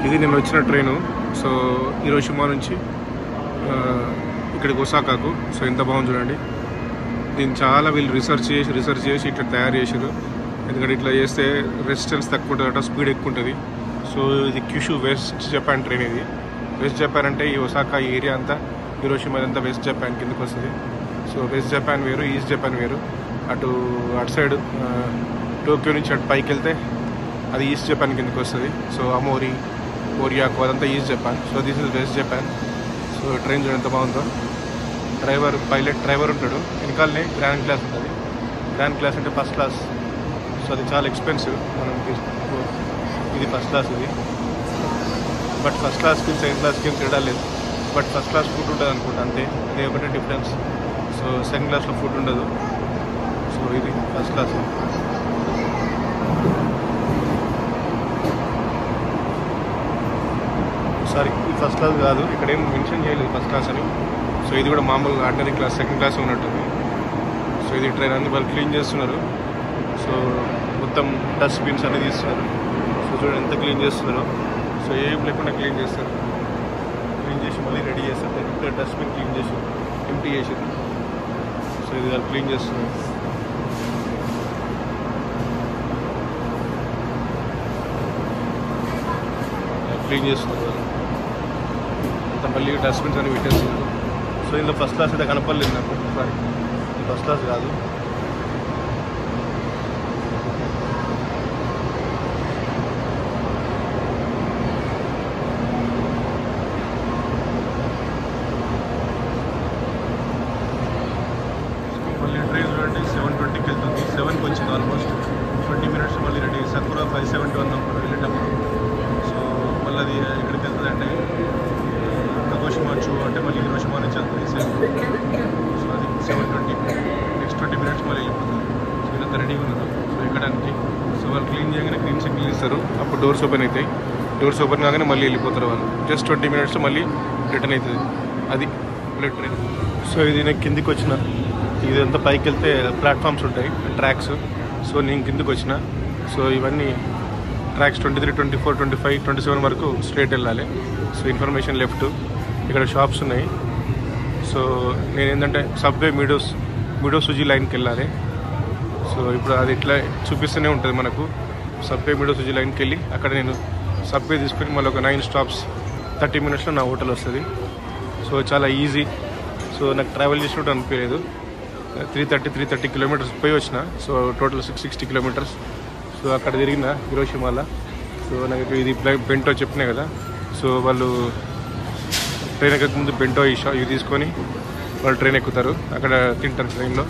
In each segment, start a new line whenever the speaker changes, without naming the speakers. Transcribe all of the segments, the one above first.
ఇది నేను వచ్చిన ట్రైను. సో హీరోషిమా నుంచి ఇక్కడికి ఒసాకాకు. సో ఎంత బాగుంది చూడండి. దీన్ని చాలా వీళ్ళు రీసెర్చ్ చేసి ఇట్లా తయారు చేసారు. ఎందుకంటే ఇట్లా చేస్తే రెసిస్టెన్స్ తక్కువ ఉంటుందట, స్పీడ్ ఎక్కువ ఉంటుంది. సో ఇది క్యూషు వెస్ట్ జపాన్ ట్రైన్. ఇది వెస్ట్ జపాన్ అంటే ఈ ఒసాకా ఈ ఏరియా అంతా, హీరోషిమా అంతా వెస్ట్ జపాన్ కిందకి వస్తుంది. సో వెస్ట్ జపాన్ వేరు, ఈస్ట్ జపాన్ వేరు. అటు సైడ్ టోక్యో నుంచి అటు పైకి వెళ్తే అది ఈస్ట్ జపాన్ కిందకి వస్తుంది. సో అమోరి, ఓరియాకు అదంతా east Japan. So this is west Japan. So train చూడండి ఎంత బాగుందో. పైలట్ డ్రైవర్ ఉంటాడు, వెనకాలనే గ్రాండ్ క్లాస్ ఉంటుంది. గ్రాండ్ క్లాస్ అంటే ఫస్ట్ క్లాస్. సో అది చాలా ఎక్స్పెన్సివ్. మనం ఇది ఫస్ట్ క్లాస్ ఇది. బట్ ఫస్ట్ క్లాస్కి సెకండ్ క్లాస్కి తేడా లేదు. బట్ ఫస్ట్ క్లాస్ ఫుడ్ ఉంటుంది అనుకుంటా, అంతే. అదే ఒకటే డిఫరెన్స్. సో సెకండ్ క్లాస్లో ఫుడ్ ఉండదు. సో ఇది ఫస్ట్ క్లాస్. సారీ, ఇది ఫస్ట్ క్లాస్ కాదు, ఇక్కడ ఏం మెన్షన్ చేయలేదు ఫస్ట్ క్లాస్ అని. సో ఇది కూడా మామూలు ఆర్డినరీ క్లాస్, సెకండ్ క్లాస్ ఉన్నట్టుంది. సో ఇది ట్రైన్ అన్ని వాళ్ళు క్లీన్ చేస్తున్నారు. సో మొత్తం డస్ట్బిన్స్ అన్నీ తీస్తున్నారు. సో చూడండి ఎంత క్లీన్ చేస్తున్నారో. సో ఏం లేకుండా క్లీన్ చేస్తారు. క్లీన్ చేసి మళ్ళీ రెడీ చేస్తారు. ఇక్కడ డస్ట్బిన్ క్లీన్ చేసి ఎంటీ చేసారు. సో ఇది వాళ్ళు క్లీన్ చేస్తున్నారు. క్లీన్ చేస్తున్నారు వాళ్ళు అంత. మళ్ళీ డస్ట్బిన్స్ అని పెట్టేస్తున్నారు. సో ఇందులో ఫస్ట్ క్లాస్ అయితే కనపడలేదు నాకు. సారీ, ఇది ఫస్ట్ క్లాస్ కాదు. మళ్ళీ ట్రైన్ చూడండి 7:20కి వెళ్తుంది. 7కి వచ్చింది ఆల్మోస్ట్ 20 minutes. మళ్ళీ రెడీ. సకురా 5:71 అప్పుడు వెళ్ళేటప్పుడు. సో మళ్ళీ అది ఎక్కడికి వెళ్తుంది అంటే కగోషిమా అంటే మళ్ళీ హీరోషిమా నుంచి వెళ్తుంది సేమ్. సో అది 7:20. నెక్స్ట్ 20 minutes మళ్ళీ వెళ్ళిపోతుంది. సో ఇదంతా రెడీగా ఉన్నారు సో ఎక్కడానికి. సో వాళ్ళు క్లీన్ చేయగానే క్లీన్ సిగ్నల్ ఇస్తారు. అప్పుడు డోర్స్ ఓపెన్ అవుతాయి. డోర్స్ ఓపెన్ కాగానే మళ్ళీ వెళ్ళిపోతారు వాళ్ళు. జస్ట్ 20 minutes మళ్ళీ రిటర్న్ అవుతుంది. అది బుల్లెట్ ట్రైన్. సో ఇది నేను కిందికి వచ్చిన. ఇదంతా పైకి వెళ్తే ప్లాట్ఫామ్స్ ఉంటాయి, ట్రాక్స్. సో నేను కిందికి వచ్చిన. సో ఇవన్నీ ట్రాక్స్ 23, 24, 25, 27 వరకు స్ట్రైట్ వెళ్ళాలి. So information left. ఇక్కడ షాప్స్ ఉన్నాయి. సో నేను ఏంటంటే సబ్వే మిడో సుజీ లైన్కి వెళ్ళాలి. సో ఇప్పుడు అది ఇట్లా చూపిస్తూనే ఉంటుంది మనకు. సబ్వే మిడో సుజీ లైన్కి వెళ్ళి అక్కడ నేను సబ్వే తీసుకుని మళ్ళీ ఒక 9 stops 30 minutesలో నా హోటల్ వస్తుంది. సో చాలా ఈజీ. సో నాకు ట్రావెల్ చేసినట్టు అనిపించలేదు. 330 kilometers పోయి వచ్చిన. So total 660 kilometers. సో అక్కడ తిరిగిన హీరోషిమాలో. సో నాకు ఇది బెంటో చెప్పినా కదా. సో వాళ్ళు ట్రైన్ ఎక్కక ముందు బెంటో ఇవి తీసుకొని వాళ్ళు ట్రైన్ ఎక్కుతారు. అక్కడ తింటారు ట్రైన్లో.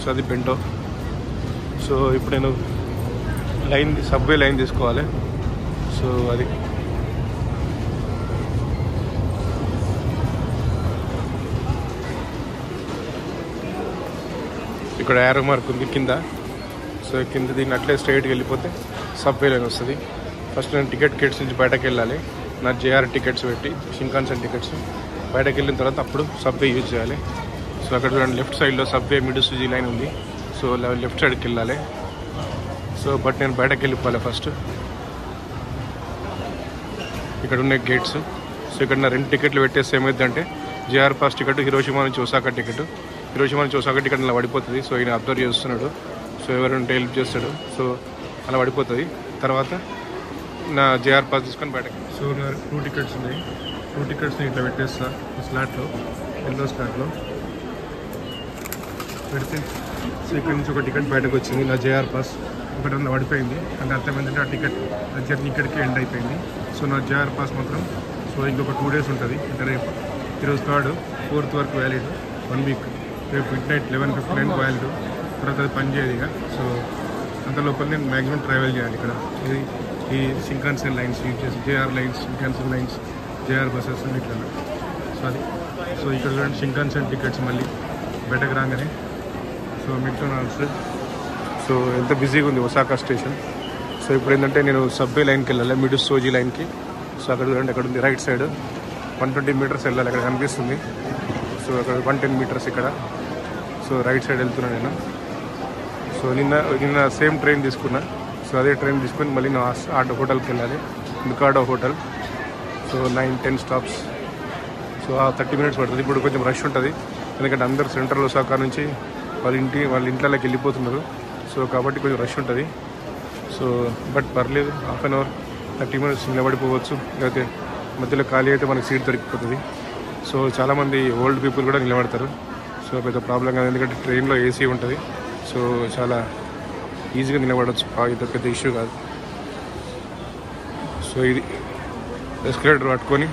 సో అది బెంటో. సో ఇప్పుడు నేను సబ్వే లైన్ తీసుకోవాలి. సో అది ఇక్కడ యారో మార్క్ ఉంది కింద. సో కింద దీన్ని అట్లే స్ట్రైట్కి వెళ్ళిపోతే సబ్వే లైన్ వస్తుంది. ఫస్ట్ నేను టికెట్ గేట్స్ నుంచి బయటకు వెళ్ళాలి. నా జేఆర్ టికెట్స్ పెట్టి, షింకాన్సెన్ టికెట్స్ బయటకు వెళ్ళిన తర్వాత అప్పుడు సబ్వే యూజ్ చేయాలి. సో అక్కడ చూడండి లెఫ్ట్ సైడ్లో సబ్వే మిడ్ సుజీ లైన్ ఉంది. సో లెఫ్ట్ సైడ్కి వెళ్ళాలి. సో బట్ నేను బయటకు వెళ్ళిపోవాలి ఫస్ట్. ఇక్కడ ఉన్న గేట్స్. సో ఇక్కడ నా 2 టికెట్లు పెట్టేస్తే ఏమైందంటే జేఆర్ పాస్ టికెట్, హీరోషిమా నుంచి ఒసాకా టికెట్. హీరోషిమా నుంచి ఒసాకా టికెట్ అలా పడిపోతుంది. సో ఈయన అబ్జర్వ్ చేస్తున్నాడు. సో ఎవరుంటే హెల్ప్ చేస్తాడు. సో అలా పడిపోతుంది. తర్వాత నా జేఆర్ పాస్ తీసుకొని బయటకి. సో నా 2 టికెట్స్ ఉన్నాయి. 2 టికెట్స్ని ఇట్లా పెట్టేస్తా స్లాట్లో, ఎల్లో స్లాట్లో పెడితే. సో ఇక్కడ నుంచి ఒక టికెట్ బయటకు వచ్చింది. నా జేఆర్ పాస్ ఒకటి పడిపోయింది. అంటే అర్థం ఏంటంటే ఆ టికెట్ జర్నీ ఇక్కడికి ఎండ్ అయిపోయింది. సో నా జేఆర్ పాస్ మాత్రం సో ఇంకొక 2 days ఉంటుంది. అంటే రేపు ఈరోజు 3rd, 4th వరకు వ్యాలిడ్. 1 week. రేపు midnight 11:59 వ్యాలిడ్. తర్వాత అది పని చేయదు ఇక. సో అంత లోపల నేను మ్యాక్సిమం ట్రావెల్ చేయాలి. ఇక్కడ ఈ షింకాన్సెన్ లైన్స్ యూజ్ చేసి, JR lines, Shinkansen lines, JR buses ఇట్లా. సో అది. సో ఇక్కడ చూడండి షింకాన్సెన్ టికెట్స్ మళ్ళీ బయటకు రాగానే. So McDonald's. సో ఎంత బిజీగా ఉంది ఒసాకా స్టేషన్. సో ఇప్పుడు ఏంటంటే నేను సబ్వే లైన్కి వెళ్ళాలి, మిడ్ సోజీ లైన్కి. సో అక్కడ చూడండి అక్కడ ఉంది రైట్ సైడ్ 120 meters వెళ్ళాలి. అక్కడ కనిపిస్తుంది. సో అక్కడ 110 meters ఇక్కడ. సో రైట్ సైడ్ వెళ్తున్నాను నేను. సో నిన్న సేమ్ ట్రైన్ తీసుకున్నా. సో అదే ట్రైన్ తీసుకొని మళ్ళీ నా హోటల్కి వెళ్ళాలి, మికాడో హోటల్. So 9-10 stops. సో ఆ 30 minutes పడుతుంది. ఇప్పుడు కొంచెం రష్ ఉంటుంది, ఎందుకంటే అందరు సెంట్రల్ ఒసాకా నుంచి వాళ్ళ ఇంట్లోకి వెళ్ళిపోతున్నారు. సో కాబట్టి కొంచెం రష్ ఉంటుంది. సో బట్ పర్లేదు, హాఫ్ అన్ అవర్ 30 minutes నిలబడిపోవచ్చు. లేకపోతే మధ్యలో ఖాళీ అయితే మనకి సీట్ దొరికిపోతుంది. సో చాలామంది ఓల్డ్ పీపుల్ కూడా నిలబడతారు. సో పెద్ద ప్రాబ్లం కాదు, ఎందుకంటే ట్రైన్లో ఏసీ ఉంటుంది. సో చాలా ఈజీగా నిలబడవచ్చు, ఇది పెద్ద ఇష్యూ కాదు. సో ఇది ఎస్కలేటర్ పట్టుకొని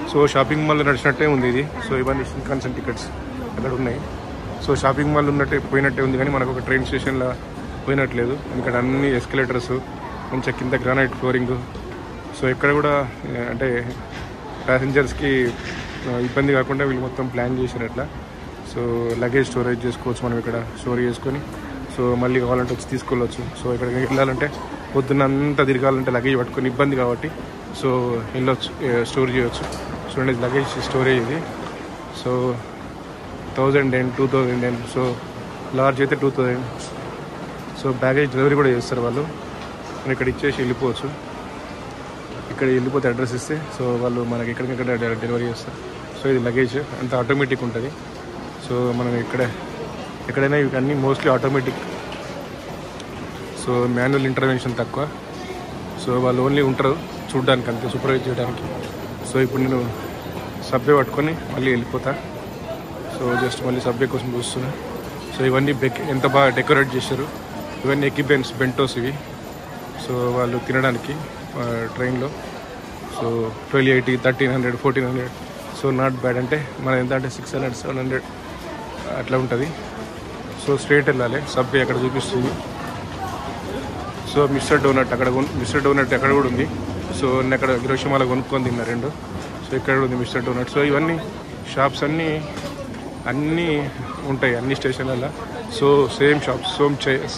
సో షాపింగ్ మాల్ నడిచినట్టే ఉంది ఇది. సో ఇవన్నీ షింకాన్సెన్ టికెట్స్ అక్కడ ఉన్నాయి. సో షాపింగ్ మాల్ ఉన్నట్టే పోయినట్టే ఉంది, కానీ మనకు ఒక ట్రైన్ స్టేషన్లో పోయినట్లేదు. ఎందుకంటే అన్ని ఎస్కలేటర్స్, మంచిగా కింద గ్రానైట్ ఫ్లోరింగ్. సో ఎక్కడ కూడా అంటే ప్యాసింజర్స్కి ఇబ్బంది కాకుండా వీళ్ళు మొత్తం ప్లాన్ చేశారు అట్లా. సో లగేజ్ స్టోరేజ్ చేసుకోవచ్చు మనం ఇక్కడ స్టోర్ చేసుకొని. సో మళ్ళీ కావాలంటే వచ్చి తీసుకెళ్ళవచ్చు. సో ఇక్కడికి వెళ్ళాలంటే పొద్దున్నంతా తిరగాలంటే లగేజ్ పట్టుకొని ఇబ్బంది కాబట్టి సో వెళ్ళొచ్చు, స్టోర్ చేయవచ్చు. చూడండి లగేజ్ స్టోరేజ్ ఇది. So 1000 yen, 2000 yen. So large అయితే 2000. సో బ్యాగేజ్ డెలివరీ కూడా చేస్తారు వాళ్ళు. మనం ఇక్కడ ఇచ్చేసి వెళ్ళిపోవచ్చు. ఇక్కడ వెళ్ళిపోతే అడ్రస్ ఇస్తే సో వాళ్ళు మనకి ఎక్కడికక్కడ డెలివరీ చేస్తారు. సో ఇది లగేజ్ అంత ఆటోమేటిక్ ఉంటుంది. సో మనం ఎక్కడైనా ఇవన్నీ mostly automatic. So manual intervention తక్కువ. సో వాళ్ళు ఓన్లీ ఉంటారు చూడడానికి, అంతే, సూపర్వైజ్ చేయడానికి. సో ఇప్పుడు నేను సబ్వే పట్టుకొని మళ్ళీ వెళ్ళిపోతా. సో జస్ట్ మళ్ళీ సబ్వే కోసం చూస్తున్నా. సో ఇవన్నీ ఎంత బాగా డెకరేట్ చేశారు. ఇవన్నీ ఎక్విప్మెంట్స్, బెంటోస్ ఇవి. సో వాళ్ళు తినడానికి ట్రైన్లో. సో 1280, 1300, 1400. So not bad. అంటే మనం ఎంత అంటే 600, 700 అట్లా ఉంటుంది. సో స్ట్రేట్ వెళ్ళాలి. సబ్వే అక్కడ చూపిస్తుంది. సో మిస్టర్ డోనట్ ఎక్కడ కూడా ఉంది. సో నేను అక్కడ హిరోషిమాలో కొనుక్కొని తిన్నా 2. సో ఇక్కడ కూడా ఉంది మిస్టర్ డోనట్. సో ఇవన్నీ షాప్స్ అన్నీ ఉంటాయి అన్ని స్టేషన్లలో. So same shops,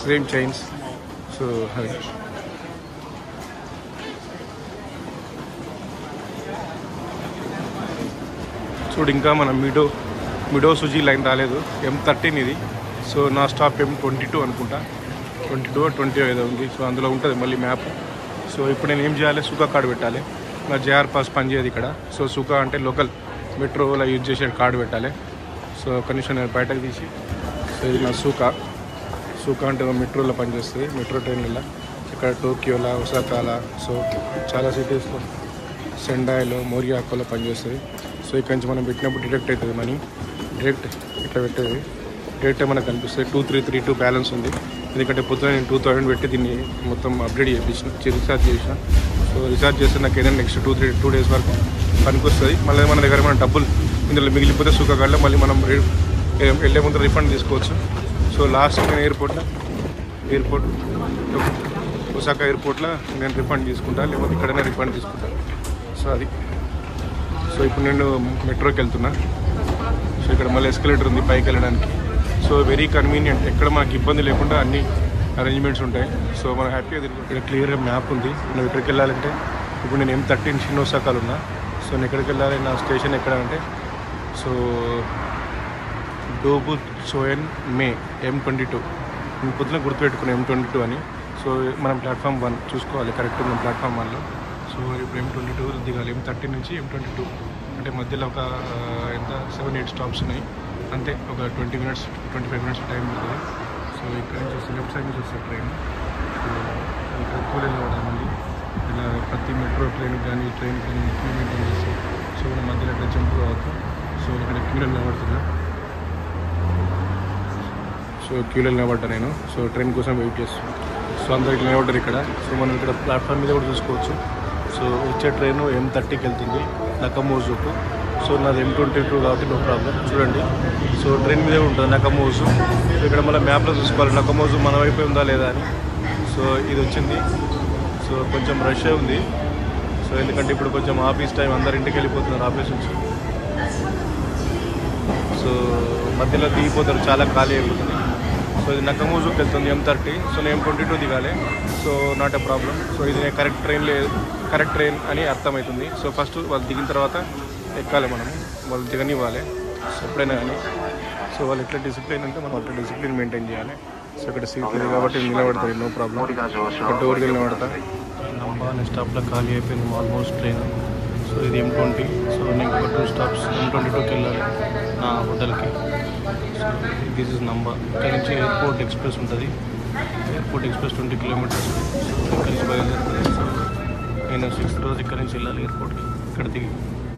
same chains. So అది చూడు. ఇంకా మనం మిడో సుజీ లైన్ రాలేదు. M13 ఇది. సో నా స్టాప్ M22 అనుకుంటా, 22 or 20 ఏదో ఉంది. సో అందులో ఉంటుంది మళ్ళీ మ్యాప్. సో ఇప్పుడు నేను ఏం చేయాలి, సుఖా కార్డు పెట్టాలి. నా JR పాస్ పనిచేయదు ఇక్కడ. సో సుఖా అంటే లోకల్ మెట్రోలో యూజ్ చేసే కార్డు పెట్టాలి. సో కనీసం నేను బయటకు తీసి, సో ఇది నా సుఖా అంటే మెట్రోలో పనిచేస్తుంది, మెట్రో ట్రైన్లలో. ఇక్కడ టోక్యోలో, ఒసాకాలో, సో చాలా సిటీస్లో, సెండాయిలో, మోరియాకోలో పనిచేస్తుంది. సో ఇక్కడ నుంచి మనం పెట్టినప్పుడు డిడక్ట్ అవుతుంది మనీ. డైరెక్ట్ ఇట్లా పెట్టేది డైరెక్ట్ మనకు కనిపిస్తుంది. 2332 బ్యాలెన్స్ ఉంది. ఎందుకంటే పొద్దున నేను 2000 పెట్టి దీన్ని మొత్తం అప్డేట్ రీఛార్జ్ చేసిన. సో రీఛార్జ్ చేస్తే నాకు ఏదైనా నెక్స్ట్ 2 days వరకు పనికి వస్తుంది. మళ్ళీ మన దగ్గర మన డబ్బులు ఇందులో మిగిలిపోతే సుఖా కార్డులో మళ్ళీ మనం వెళ్ళే ముందు రిఫండ్ తీసుకోవచ్చు. సో లాస్ట్ నేను ఎయిర్పోర్ట్ ఒసాకా ఎయిర్పోర్ట్లో నేను రిఫండ్ తీసుకుంటా, లేకపోతే ఇక్కడైనా రిఫండ్ తీసుకుంటా. సో అది. సో ఇప్పుడు నేను మెట్రోకి వెళ్తున్నా. సో ఇక్కడ మళ్ళీ ఎస్కలేటర్ ఉంది పైకి వెళ్ళడానికి. సో వెరీ కన్వీనియంట్, ఎక్కడ మనకి ఇబ్బంది లేకుండా అన్ని అరేంజ్మెంట్స్ ఉంటాయి. సో మనం హ్యాపీగా తిరుగుతాం. ఇక్కడ క్లియర్గా మ్యాప్ ఉంది. మనం ఎక్కడికి వెళ్ళాలంటే ఇప్పుడు నేను M13 షిన్ ఒసాకాలో ఉన్నా. సో నేను ఎక్కడికి వెళ్ళాలి, నా స్టేషన్ ఎక్కడ అంటే సో డోబుచోయన్ మే M22. నేను పొద్దున గుర్తుపెట్టుకున్నాను M22 అని. సో మనం ప్లాట్ఫామ్ 1 చూసుకోవాలి, కరెక్ట్ ఉంది ప్లాట్ఫామ్ 1లో. సో ఇప్పుడు M22 దిగాలి. M13 నుంచి M22 అంటే మధ్యలో ఒక ఎంత 7-8 స్టాప్స్ ఉన్నాయి అంతే. ఒక 20 minutes 25 minutes టైం ఉంటుంది. సో ఇక్కడ నుంచి వస్తే లెఫ్ట్ సైడ్ నుంచి వస్తే ట్రైన్. సో ఇక్కడ కూలీలు కూడా మళ్ళీ ఇలా ప్రతి మెట్రో ట్రైన్ కానీ క్యూ మెయింటైన్ చేస్తాం. సో మన మధ్యలో ఇక్కడ జంప్ కావచ్చు. సో ఇక్కడ క్యూలో నిలబడుతున్నా. సో క్యూలో నిలబడ్డా నేను. సో ట్రైన్ కోసం వెయిట్ చేస్తాను. సో అందరూ ఇట్లా నిలబడ్డారు ఇక్కడ. సో మనం ఇక్కడ ప్లాట్ఫామ్ మీద కూడా చూసుకోవచ్చు. సో వచ్చే ట్రైన్ M30కి వెళ్తుంది నకమోజుకు. సో నాది M22 కాబట్టి నో ప్రాబ్లం. చూడండి, సో ట్రైన్ మీదే ఉంటుంది నకమోజు. సో ఇక్కడ మళ్ళీ మ్యాప్లో చూసుకోవాలి నకమోజు మన వైపు ఉందా లేదా అని. సో ఇది వచ్చింది. సో కొంచెం రష్ ఉంది. సో ఎందుకంటే ఇప్పుడు కొంచెం ఆఫీస్ టైం, అందరు ఇంటికి వెళ్ళిపోతున్నారు ఆఫీస్ నుంచి. సో మధ్యలో దిగిపోతారు, చాలా ఖాళీ అయిపోతుంది. సో ఇది నకమోజుకి వెళ్తుంది M30. సో నేను M22 దిగాలి. So not a problem. So ఇది కరెక్ట్ ట్రైన్ అని అర్థమవుతుంది. సో ఫస్ట్ వాళ్ళు దిగిన తర్వాత ఎక్కాలి, మనం వాళ్ళు దిగనివ్వాలి. సో ఎప్పుడైనా కానీ సో వాళ్ళు ఎట్లా డిసిప్లిన్ అంటే మనం అట్లా డిసిప్లిన్ మెయింటైన్ చేయాలి. సో ఇక్కడ సీట్ ఉంది కాబట్టి నిలబడతాయి, నో ప్రాబ్లం. ఇక్కడ డోర్కి నిలబడతా. నంబా అనే స్టాప్లో ఖాళీ అయిపోయింది ఆల్మోస్ట్ ట్రైన్. సో సో ఇది M20. సో నేను ఒక 2 స్టాప్స్ M22కి వెళ్ళాలి నా హోటల్కి. So this is number. ఇక్కడ నుంచి ఎయిర్పోర్ట్ ఎక్స్ప్రెస్ ఉంటుంది. Airport express 20 kilometres. సో ఇక్కడ నుంచి బయలుదేరుతుంది. సో నేను 6th రోజు ఇక్కడ నుంచి వెళ్ళాలి ఎయిర్పోర్ట్కి. ఇక్కడ దిగి